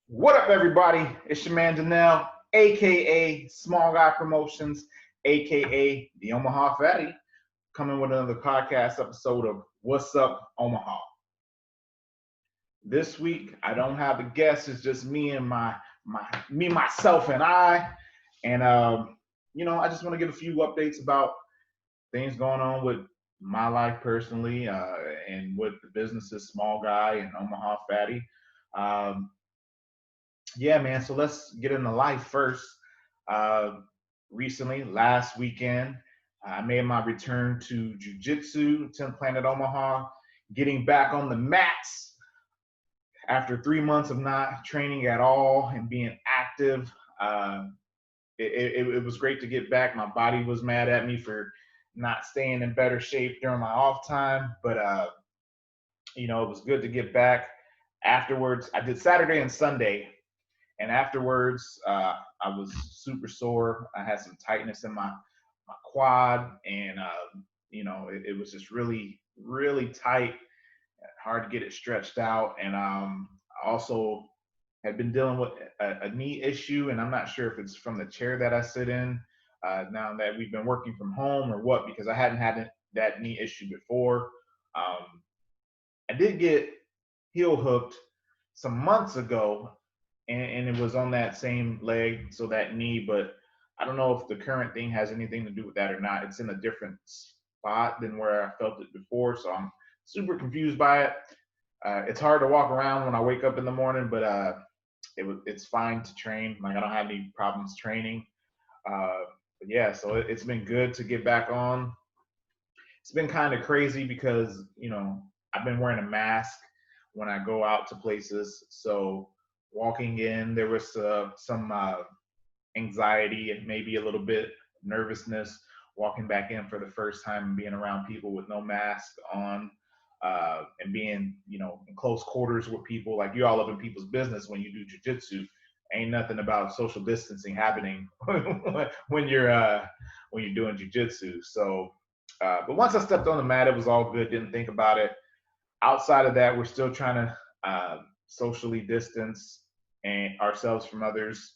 What up, everybody? It's your man Janelle, aka Small Guy Promotions, aka the Omaha Fattie, coming with another podcast episode of What's Up, Omaha. This week, I don't have a guest. It's just me and myself, and I. And I just want to give a few updates about things going on with my life personally, and with the businesses Small Guy and Omaha Fattie. Um, Yeah, man. So let's get into life first. Uh, Recently, last weekend, I made my return to Jiu-Jitsu, 10th Planet Omaha, getting back on the mats after 3 months of not training at all and being active. Uh, it was great to get back. My body was mad at me for not staying in better shape during my off time, but it was good to get back. Afterwards, I did Saturday and Sunday. And afterwards, I was super sore. I had some tightness in my quad, and it was just really, really tight, hard to get it stretched out. And I also had been dealing with a knee issue, and I'm not sure if it's from the chair that I sit in now that we've been working from home or what, because I hadn't had that knee issue before. Um, I did get heel hooked some months ago, and it was on that same leg, so that knee. But I don't know if the current thing has anything to do with that or not. It's in a different spot than where I felt it before, so I'm super confused by it. It's hard to walk around when I wake up in the morning, but it's fine to train. Like, I don't have any problems training. But yeah, so it's been good to get back on. It's been kind of crazy because I've been wearing a mask when I go out to places. So walking in, there was some anxiety and maybe a little bit nervousness walking back in for the first time and being around people with no mask on, and being in close quarters with people. Like, you all up in people's business when you do jujitsu. Ain't nothing about social distancing happening when you're doing jujitsu. So, but once I stepped on the mat, it was all good. Didn't think about it. Outside of that, we're still trying to socially distance and ourselves from others.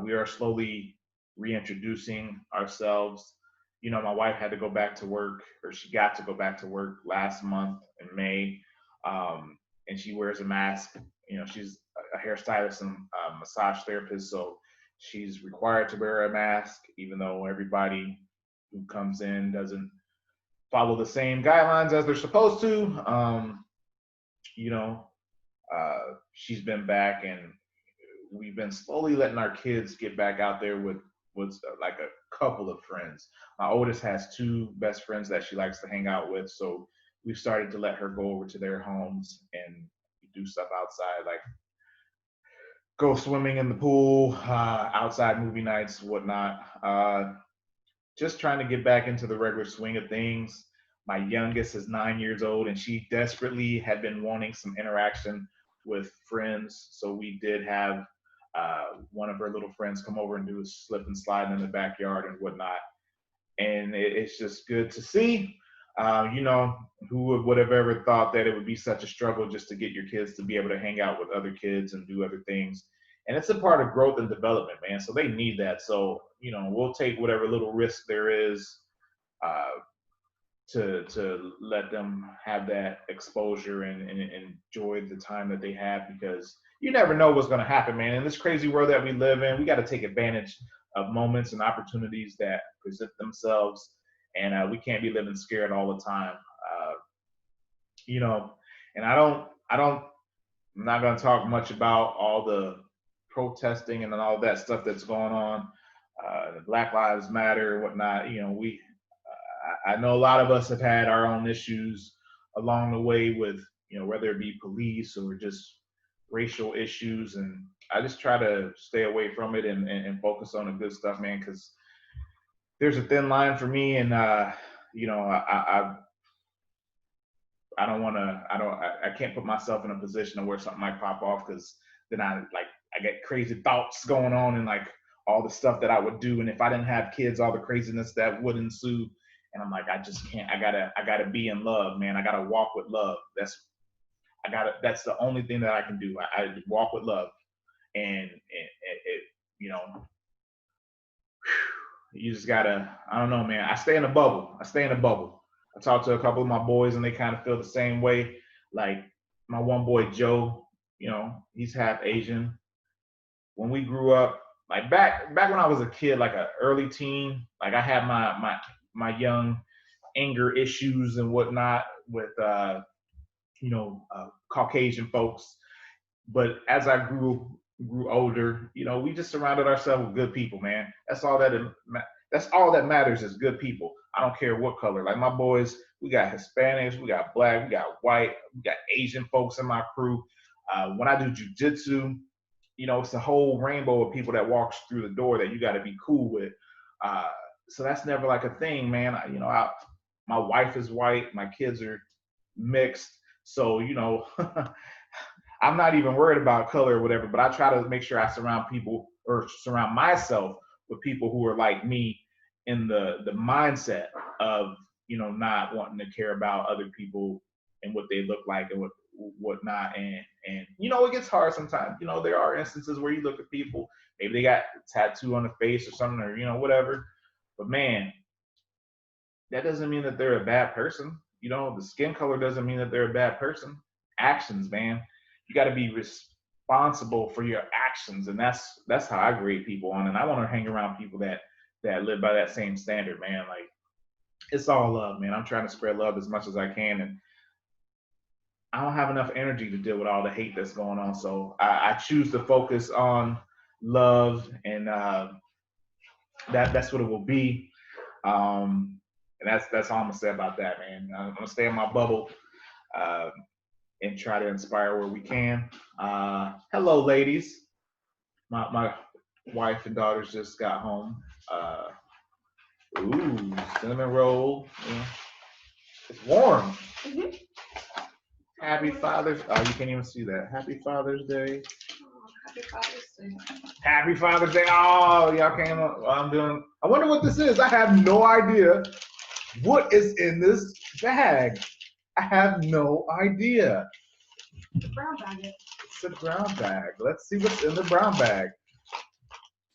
We are slowly reintroducing ourselves. My wife had to go back to work, or she got to go back to work last month in May, and she wears a mask. She's a hairstylist and a massage therapist, so she's required to wear a mask, even though everybody who comes in doesn't follow the same guidelines as they're supposed to. You know, she's been back, and we've been slowly letting our kids get back out there with like a couple of friends. My oldest has two best friends that she likes to hang out with, so we've started to let her go over to their homes and do stuff outside, like go swimming in the pool, outside movie nights, whatnot. Just trying to get back into the regular swing of things. My youngest is 9 years old, and she desperately had been wanting some interaction with friends. So we did have one of her little friends come over and do a slip and slide in the backyard and whatnot. And it's just good to see. Who would have ever thought that it would be such a struggle just to get your kids to be able to hang out with other kids and do other things. And it's a part of growth and development, man. So they need that. So, we'll take whatever little risk there is uh, to let them have that exposure and enjoy the time that they have, because you never know what's going to happen, man. In this crazy world that we live in, we got to take advantage of moments and opportunities that present themselves, and we can't be living scared all the time. Uh, you know, and I'm not going to talk much about all the protesting and all that stuff that's going on, Black Lives Matter and whatnot. I know a lot of us have had our own issues along the way with, whether it be police or just racial issues. And I just try to stay away from it and focus on the good stuff, man, because there's a thin line for me. And, I don't want to, I can't put myself in a position where something might pop off, because then I get crazy thoughts going on, and like all the stuff that I would do. And if I didn't have kids, all the craziness that would ensue. And I'm like, I just can't. I gotta be in love, man. I gotta walk with love. That's the only thing that I can do. I walk with love. and it you know, you just gotta, I don't know, man. I stay in a bubble. I talk to a couple of my boys and they kind of feel the same way. Like my one boy Joe, he's half Asian. When we grew up, like back when I was a kid, like a early teen, like I had my young anger issues and whatnot with Caucasian folks. But as I grew older, we just surrounded ourselves with good people, man. That's all that matters is good people. I don't care what color. Like my boys, we got Hispanics, we got black, we got white, we got Asian folks in my crew. When I do jujitsu, it's a whole rainbow of people that walks through the door that you got to be cool with. So that's never like a thing, man. My wife is white, my kids are mixed, so I'm not even worried about color or whatever, but I try to make sure I surround myself with people who are like me in the mindset of, not wanting to care about other people and what they look like and whatnot. And it gets hard sometimes. There are instances where you look at people, maybe they got a tattoo on the face or something, or, whatever. But man, that doesn't mean that they're a bad person. The skin color doesn't mean that they're a bad person. Actions, man. You got to be responsible for your actions, and that's how I grade people on. And I want to hang around people that live by that same standard, man. Like it's all love, man. I'm trying to spread love as much as I can, and I don't have enough energy to deal with all the hate that's going on. So I choose to focus on love, and that's what it will be. And that's all I'm gonna say about that, man. I'm gonna stay in my bubble. And try to inspire where we can. Hello, ladies. My wife and daughters just got home. Ooh, cinnamon roll. Yeah. It's warm. Mm-hmm. Happy Father's. Oh, you can't even see that. Happy Father's Day. Oh, happy Father's Day. Happy Father's Day. Oh, y'all came up. I wonder what this is. I have no idea what is in this bag. I have no idea. The brown bag. It's a brown bag. Let's see what's in the brown bag.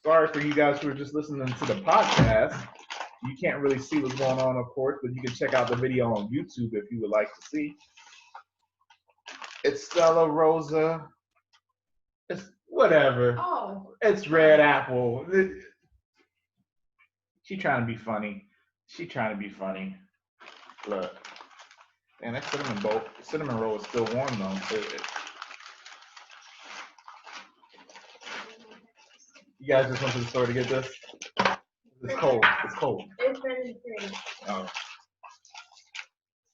Sorry for you guys who are just listening to the podcast. You can't really see what's going on, of course, but you can check out the video on YouTube if you would like to see. It's Stella Rosa. It's whatever. Oh. It's red apple. She trying to be funny. Look. And that cinnamon roll is still warm though. You guys just went to the store to get this? It's cold. It's cold. It's very great. Oh.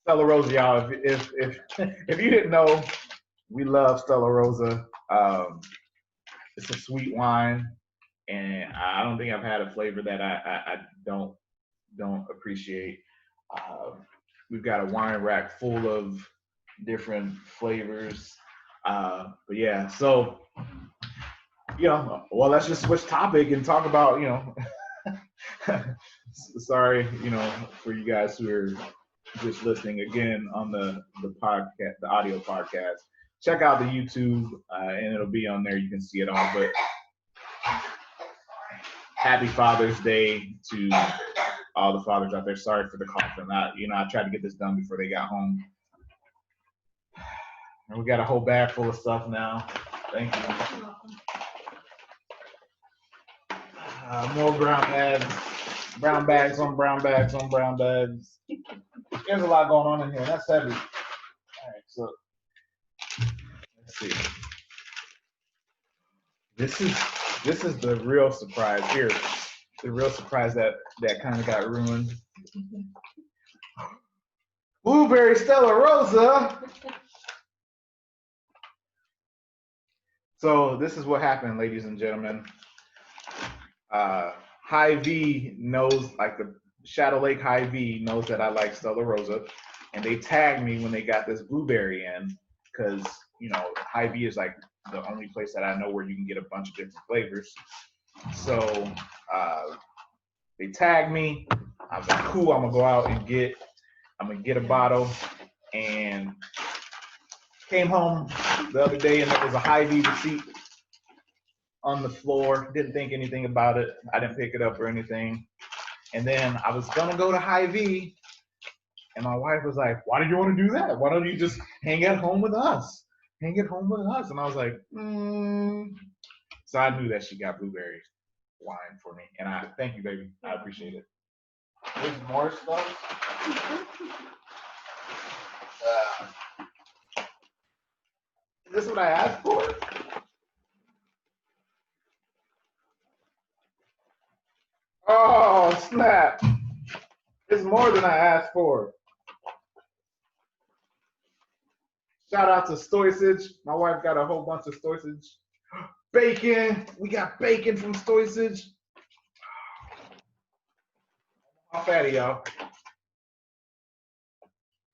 Stella Rosa, y'all. If you didn't know, we love Stella Rosa. It's a sweet wine, and I don't think I've had a flavor that I don't appreciate. We've got a wine rack full of different flavors. But yeah, so well, let's just switch topic and talk about sorry, for you guys who are just listening again on the podcast, the audio podcast. Check out the YouTube, and it'll be on there. You can see it all. But happy Father's Day to all the fathers out there. Sorry for the coughing. I tried to get this done before they got home. And we got a whole bag full of stuff now. Thank you. More brown bags. Brown bags on brown bags on brown bags. There's a lot going on in here. That's heavy. All right, so let's see. This is the real surprise here. The real surprise that kind of got ruined. Blueberry Stella Rosa. So this is what happened, ladies and gentlemen. Hy-Vee knows, like the Shadow Lake Hy-Vee knows that I like Stella Rosa, and they tagged me when they got this blueberry in, because Hy-Vee is like the only place that I know where you can get a bunch of different flavors. So they tagged me. I was like, cool, I'm gonna go out and get a bottle, and came home the other day and there was a Hy-Vee receipt on the floor. Didn't think anything about it. I didn't pick it up or anything. And then I was gonna go to Hy-Vee, and my wife was like, "Why do you want to do that? Why don't you just hang at home with us? Hang at home with us." And I was like, So I knew that she got blueberry wine for me, and I thank you, baby. I appreciate it. There's more stuff. Is this what I asked for? Oh, snap. It's more than I asked for. Shout out to Stoicage. My wife got a whole bunch of Stoicage. Bacon. We got bacon from Stoicage. Omaha Fattie, y'all.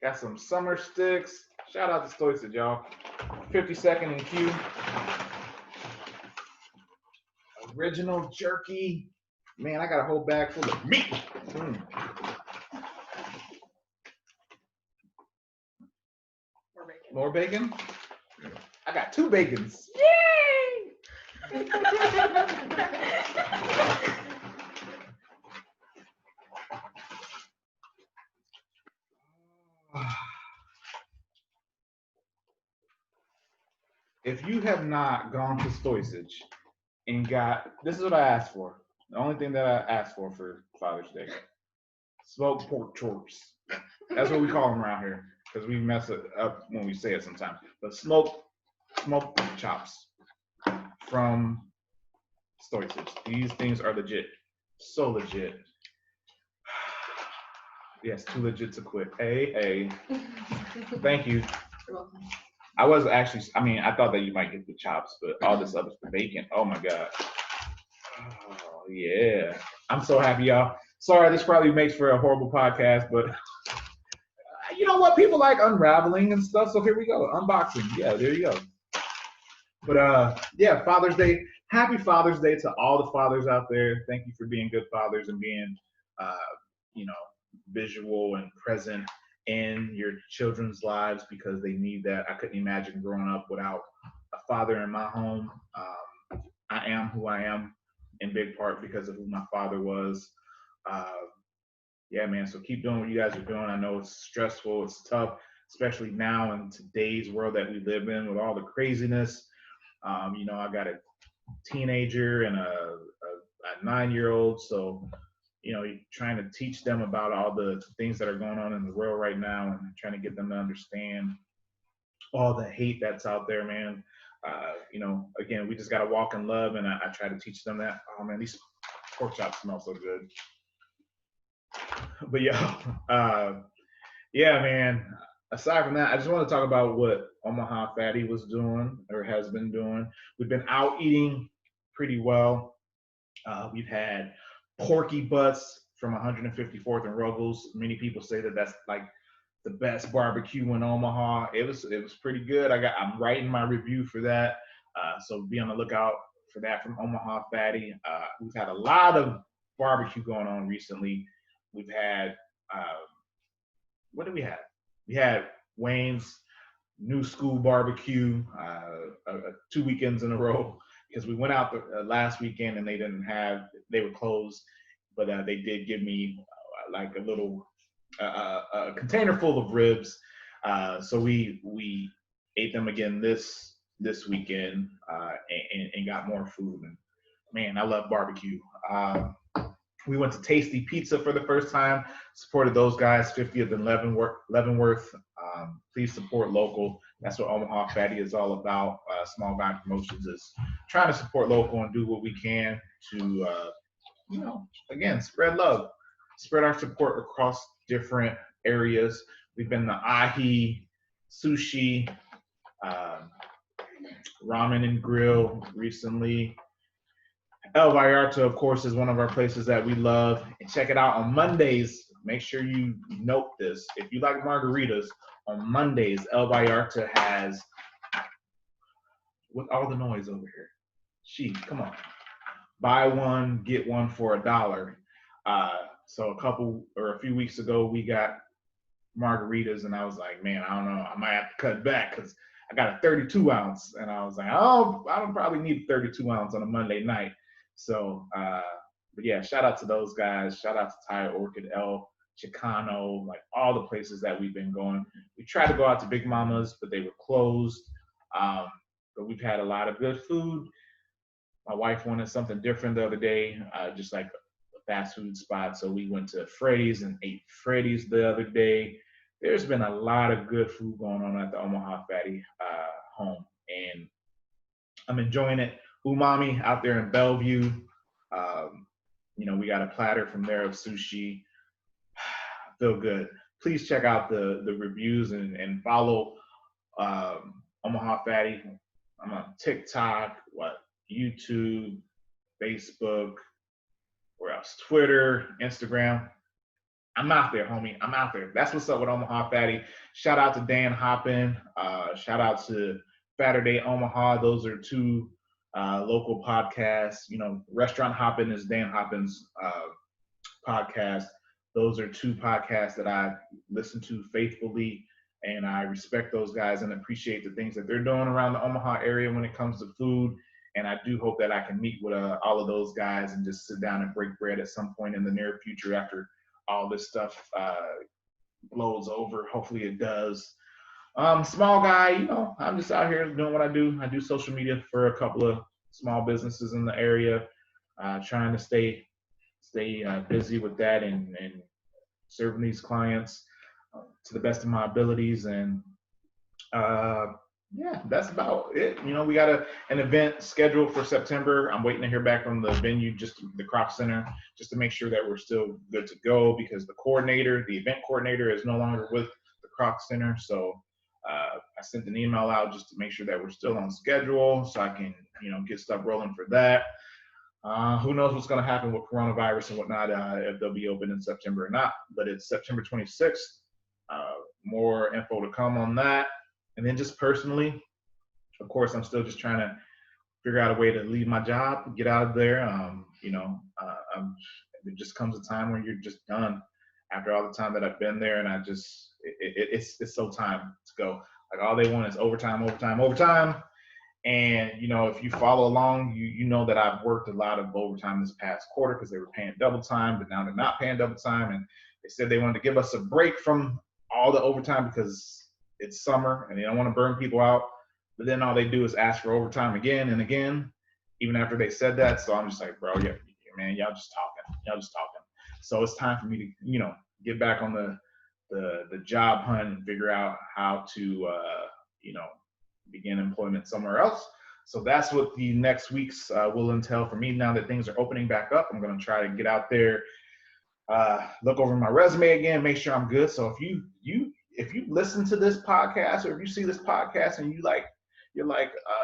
Got some summer sticks. Shout out to Stoicage, y'all. 50-second in queue. Original jerky. Man, I got a whole bag full of meat. More bacon? I got 2 bacons. Yay! If you have not gone to Stoicage and got, this is what I asked for. The only thing that I asked for Father's Day. Smoked pork chops. That's what we call them around here because we mess it up when we say it sometimes. But smoked pork chops from Stoicage. These things are legit. So legit. Yes, too legit to quit. Hey. Thank you. You're welcome. I was actually, I thought that you might get the chops, but all this other bacon. Oh my God. Oh, yeah. I'm so happy, y'all. Sorry, this probably makes for a horrible podcast, but you know what? People like unraveling and stuff, so here we go. Unboxing. Yeah, there you go. But yeah, Father's Day. Happy Father's Day to all the fathers out there. Thank you for being good fathers and being, visual and present in your children's lives because they need that. I couldn't imagine growing up without a father in my home. I am who I am in big part because of who my father was. Yeah, man. So keep doing what you guys are doing. I know it's stressful, it's tough, especially now in today's world that we live in with all the craziness. I got a teenager and a 9-year-old, so you're trying to teach them about all the things that are going on in the world right now and trying to get them to understand all the hate that's out there, man. Again, we just got to walk in love, and I try to teach them that. Oh, man, these pork chops smell so good. But yeah, man, aside from that, I just want to talk about what Omaha Fattie was doing or has been doing. We've been out eating pretty well. We've had porky butts from 154th and Ruggles. Many people say that that's like the best barbecue in Omaha. It was pretty good. I'm writing my review for that. So be on the lookout for that from Omaha Fattie. We've had a lot of barbecue going on recently. We've had what did we have? We had Wayne's New School Barbecue 2 weekends in a row because we went out last weekend and they were closed, but they did give me like a little a container full of ribs. So we ate them again this weekend and got more food. And man, I love barbecue. We went to Tasty Pizza for the first time, supported those guys, 50th and Leavenworth. Please support local. That's what Omaha Fattie is all about. Small Guy Promotions is trying to support local and do what we can to, again, spread love, spread our support across different areas. We've been to Ahi, Sushi, Ramen and Grill recently. El Vallarta, of course, is one of our places that we love. And check it out on Mondays. Make sure you note this. If you like margaritas, on Mondays, El Vallarta has, with all the noise over here, come on. Buy one, get one for $1. So a few weeks ago, we got margaritas, and I was like, man, I don't know. I might have to cut back because I got a 32 ounce. And I was like, oh, I don't probably need a 32 ounce on a Monday night. So, but yeah, shout out to those guys. Shout out to Thai Orchid, El Chicano, like all the places that we've been going. We tried to go out to Big Mama's, but they were closed. Um, but we've had a lot of good food. My wife wanted something different the other day, just like a fast food spot. So we went to Freddy's and ate Freddy's the other day. There's been a lot of good food going on at the Omaha Fattie home, and I'm enjoying it. Umami out there in Bellevue. Um, we got a platter from there of sushi. Feel good. Please check out the reviews and follow Omaha Fattie. I'm on TikTok, YouTube, Facebook, where else? Twitter, Instagram. I'm out there, homie. I'm out there. That's what's up with Omaha Fattie. Shout out to Dan Hoppin. Shout out to Saturday Omaha. Those are two local podcasts. Restaurant Hoppin is Dan Hoppin's podcast. Those are two podcasts that I listen to faithfully, and I respect those guys and appreciate the things that they're doing around the Omaha area when it comes to food. And I do hope that I can meet with all of those guys and just sit down and break bread at some point in the near future after all this stuff blows over. Hopefully it does. Small guy, I'm just out here doing what I do. I do social media for a couple of small businesses in the area, trying to stay busy with that and serving these clients to the best of my abilities. And yeah, that's about it. We got an event scheduled for September. I'm waiting to hear back from the venue, just the Croc Center, just to make sure that we're still good to go, because the event coordinator is no longer with the Croc Center. So I sent an email out just to make sure that we're still on schedule so I can, get stuff rolling for that. Who knows what's going to happen with coronavirus and whatnot, if they'll be open in September or not. But it's September 26th. More info to come on that. And then just personally, of course, I'm still just trying to figure out a way to leave my job, get out of there. It just comes a time when you're just done after all the time that I've been there, and it's so time to go. Like, all they want is overtime, overtime, overtime. And, if you follow along, you know that I've worked a lot of overtime this past quarter because they were paying double time, but now they're not paying double time. And they said they wanted to give us a break from all the overtime because it's summer and they don't want to burn people out. But then all they do is ask for overtime again and again, even after they said that. So I'm just like, bro, yeah, man, y'all just talking. So it's time for me to, get back on the job hunt and figure out how to, begin employment somewhere else. So that's what the next weeks will entail for me. Now that things are opening back up, I'm going to try to get out there, look over my resume again, make sure I'm good. So if you listen to this podcast, or if you see this podcast and you're like,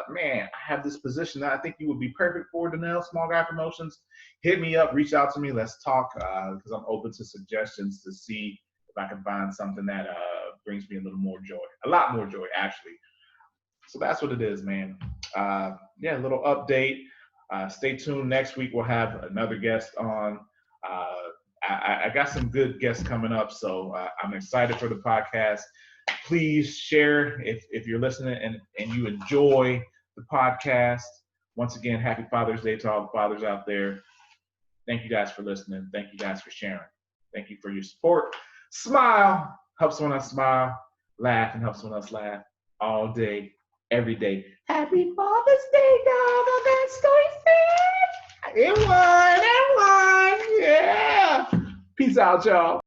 man, I have this position that I think you would be perfect for, Danelle, Small Guy Promotions, hit me up, reach out to me, let's talk, because I'm open to suggestions to see if I can find something that brings me a lot more joy, actually. So that's what it is, man. Yeah, a little update. Stay tuned. Next week we'll have another guest on. I got some good guests coming up, so I'm excited for the podcast. Please share if you're listening and you enjoy the podcast. Once again, happy Father's Day to all the fathers out there. Thank you guys for listening. Thank you guys for sharing. Thank you for your support. Smile. Help someone else smile. Laugh and help someone else laugh all day, every day. Happy Father's Day, dog. I got story said. It won. Yeah. Peace out, y'all.